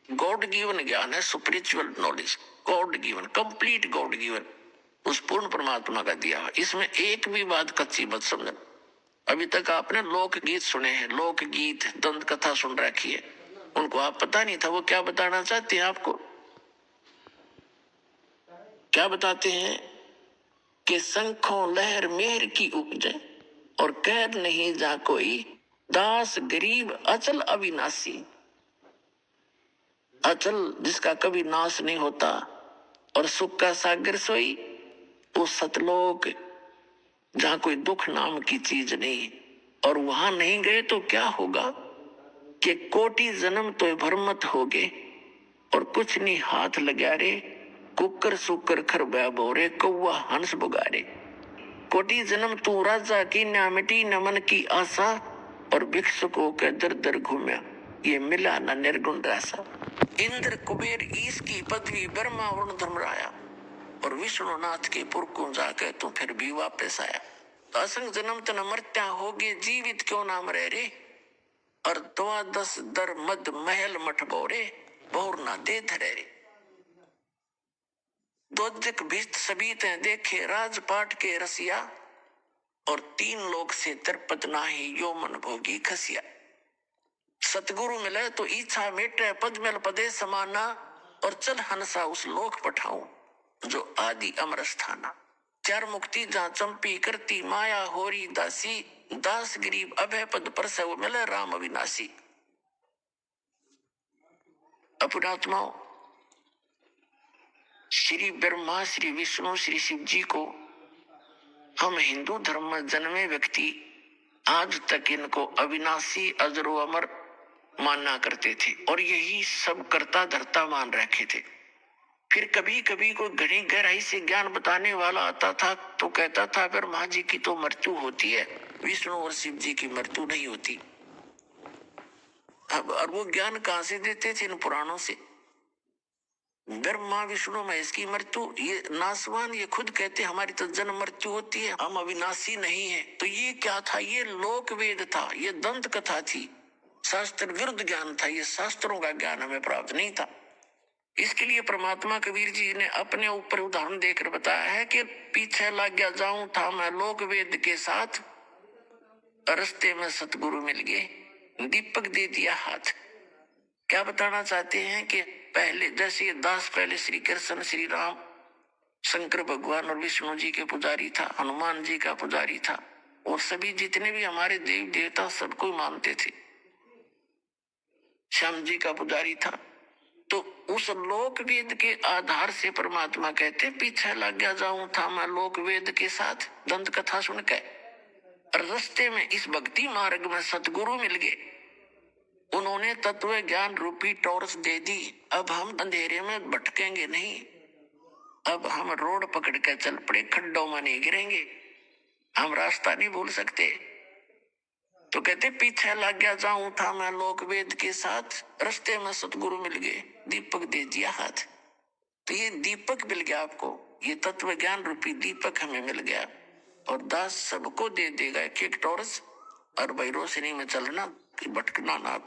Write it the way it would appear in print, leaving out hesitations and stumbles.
God given ज्ञान है, spiritual knowledge, God given, complete God given, उस पूर्ण परमात्मा का दिया हुआ। इसमें एक भी बात कच्ची मत समझना। अभी तक आपने लोकगीत सुने हैं, लोकगीत, दंत कथा सुन रखी है, उनको आप पता नहीं था वो क्या बताना चाहते हैं आपको। क्या बताते हैं कि शंखों लहर मेहर की उपजे और कहर नहीं जा कोई, दास गरीब अचल अविनाशी। अचल जिसका कभी नाश नहीं होता, और सुख का सागर सोई, वो सतलोक जहां कोई दुख नाम की चीज नहीं। और वहां नहीं गए तो क्या होगा कि कोटि जन्म तो भरमत हो गए और कुछ नहीं हाथ लगा रे, कुकर सुकर खरबा बोरे, कौवा हंस बुगारे। कोटि जन्म तू राजा की ना मिटी न मन की आशा, और भिक्षुकों के दर दर घूमया, ये मिला न निर्गुण रासा। इंद्र कुबेर ईश की पदवी ब्रह्मा वरुण धर्मराया, और विष्णुनाथ के पुर को जाकर तू फिर भी वापस आया। तो असंग जन्म तन मरत्या होगे, जीवित क्यों ना मरे रे, और 12 दर मद महल मठ बोरे, बोर ना दे धरे रे। दोजक भीष्ट सभी ते देखे राजपाट के रसिया, और 3 लोक से तरपत नाही यो मन भोगी खसिया। सतगुरु मिले तो इच्छा मेटे, पद मिल पदे समाना, और चल हंसा उस लोक पठाऊं जो आदि अमर स्थाना। 4 मुक्ति जहाँ चंपी करती माया होरी दासी, दास गरीब अभय पद पर से वो मिले राम अविनाशी। अपनात्माओं, श्री ब्रह्मा, श्री विष्णु, श्री शिव जी को हम हिंदू धर्म में जन्मे व्यक्ति आज तक इनको अविनाशी अजरो अमर मानना करते थे, और यही सब करता धरता मान रखे थे। फिर कभी कभी कोई घनी गहराई से ज्ञान बताने वाला आता था तो कहता था ब्रह्मा जी की तो मृत्यु होती है, विष्णु और शिव जी की मृत्यु नहीं होती। अब और वो ज्ञान कहां से देते थे? इन पुराणों से। ब्रह्मा विष्णु महेश की मृत्यु, ये नासवान, ये खुद कहते हमारी तो जन्म मृत्यु होती है, हम अविनाशी नहीं है। तो ये क्या था? ये लोक वेद था, ये दंत कथा थी, शास्त्र विरुद्ध ज्ञान था, ये शास्त्रों का ज्ञान हमें प्राप्त नहीं था। इसके लिए परमात्मा कबीर जी ने अपने ऊपर उदाहरण देकर बताया है कि पीछे लग गया जाऊं था मैं लोक वेद के साथ, रास्ते में सतगुरु मिल गए, दीपक दे दिया हाथ। क्या बताना चाहते हैं कि पहले जैसे दास पहले श्री कृष्ण, श्री राम, शंकर भगवान और विष्णु जी के पुजारी था, हनुमान जी का पुजारी था, और सभी जितने भी हमारे देव देवता सबको मानते थे, श्याम जी का पुजारी था। तो उस लोक वेद के आधार से परमात्मा कहते पीछे लग गया जाऊं था मैं लोक वेद के साथ, दंत कथा सुन के। रास्ते में इस भक्ति मार्ग में सतगुरु मिल गए, उन्होंने तत्व ज्ञान रूपी टॉर्च दे दी। अब हम अंधेरे में भटकेंगे नहीं, अब हम रोड पकड़ के चल पड़े, खड्डों में नहीं गिरेंगे, हम रास्ता नहीं भूल सकते। तो कहते पीछे लग गया जाऊं था मैं लोक वेद के साथ, रास्ते में सतगुरु मिल गए, दीपक दे दिया हाथ। तो ये दीपक मिल गया आपको, ये तत्व ज्ञान रूपी दीपक हमें मिल गया, और दास सबको दे देगा एक एक टॉर्च, और भाई रोशनी में चलना, भटकना ना।